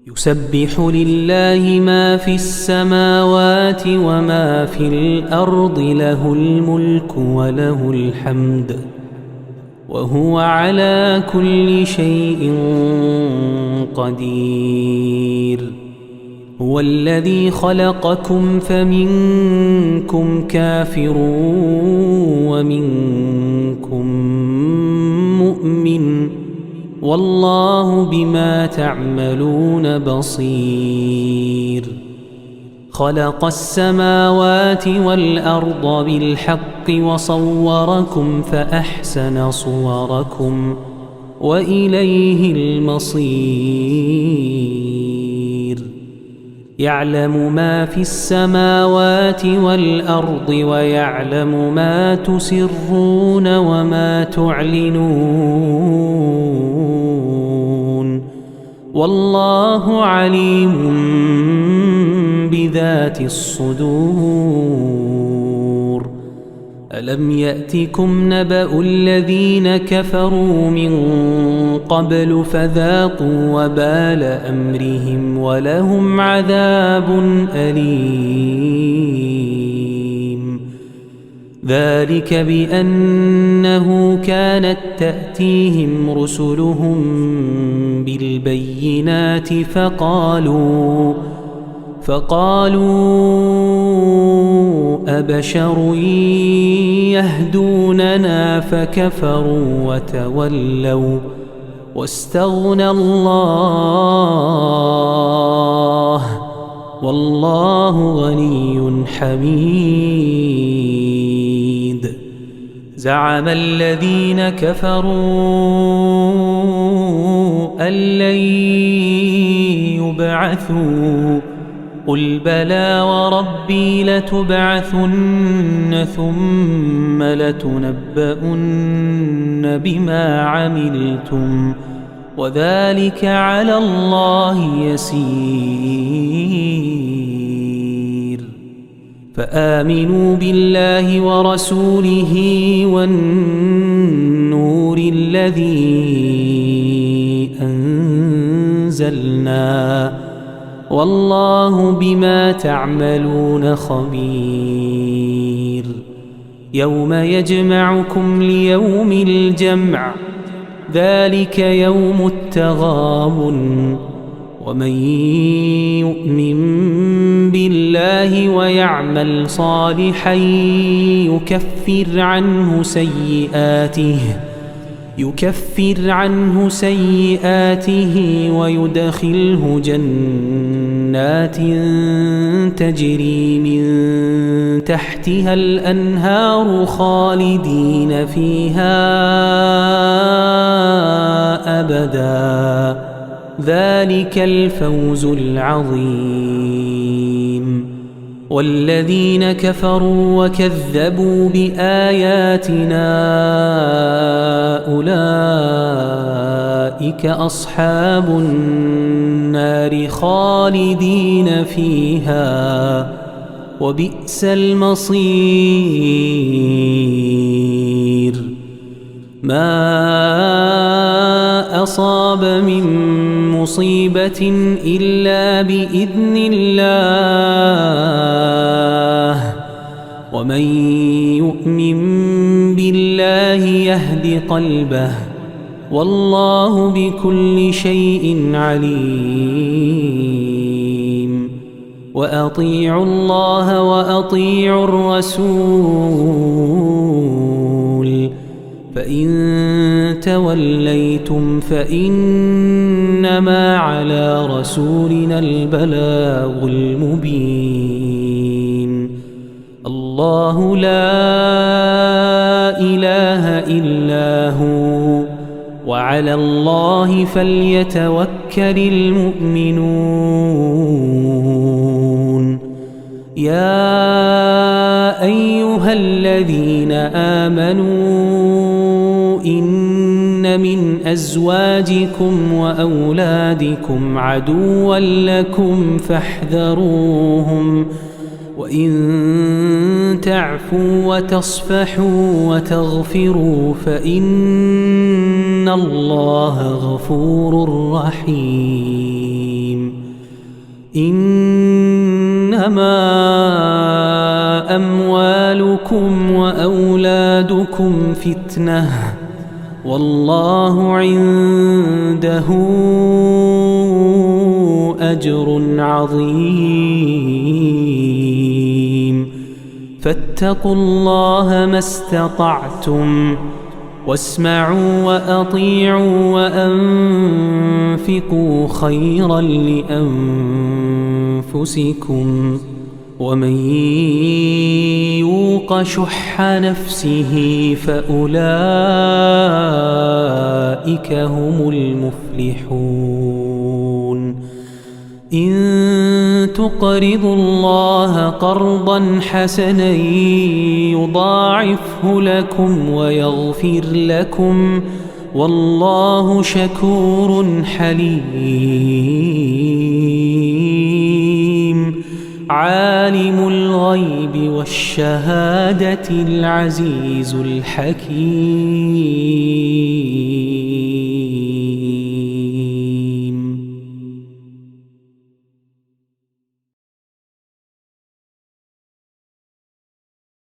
يسبح لله ما في السماوات وما في الأرض له الملك وله الحمد وهو على كل شيء قدير. هو الذي خلقكم فمنكم كافر ومنكم مؤمن والله بما تعملون بصير. خلق السماوات والأرض بالحق وصوركم فأحسن صوركم وإليه المصير. يعلم ما في السماوات والأرض ويعلم ما تسرون وما تعلنون والله عليم بذات الصدور. ألم يأتكم نبأ الذين كفروا من قبل فذاقوا وبال أمرهم ولهم عذاب أليم. ذلك بأنه كانت تأتيهم رسلهم بالبينات فقالوا أبشر يهدوننا فكفروا وتولوا واستغنى الله والله غني حميد. زعم الذين كفروا أن لن يبعثوا قل بلى وربي لتبعثن ثم لتنبؤن بما عملتم وذلك على الله يسير. فآمنوا بالله ورسوله والنور الذي أنزلنا والله بما تعملون خبير. يوم يجمعكم ليوم الجمع ذلك يوم التغابن ومن يؤمن بالله ويعمل صالحا يكفر عنه سيئاته ويدخله جنات تجري من تحتها الأنهار خالدين فيها أبدا ذلك الفوز العظيم. والذين كفروا وكذبوا بآياتنا أولئك أصحاب النار خالدين فيها وبئس المصير. ما أصاب من مصيبة إلا بإذن الله ومن يؤمن بالله يهد قلبه والله بكل شيء عليم. وأطيعوا الله وأطيعوا الرسول فإن توليتم فإنما على رسولنا البلاغ المبين. الله لا إله إلا هو وعلى الله فليتوكل المؤمنون. يا أيها الذين آمنوا إن من أزواجكم وأولادكم عدوا لكم فاحذروهم وإن تعفوا وتصفحوا وتغفروا فإن إن الله غفور رحيم إنما أموالكم وأولادكم فتنة والله عنده أجر عظيم فاتقوا الله ما استطعتم واسمعوا وأطيعوا وأنفقوا خيرا لأنفسكم ومن يوق شح نفسه فأولئك هم المفلحون إن تقرضوا الله قرضا حسنا يضاعفه لكم ويغفر لكم والله شكور حليم عالم الغيب والشهادة العزيز الحكيم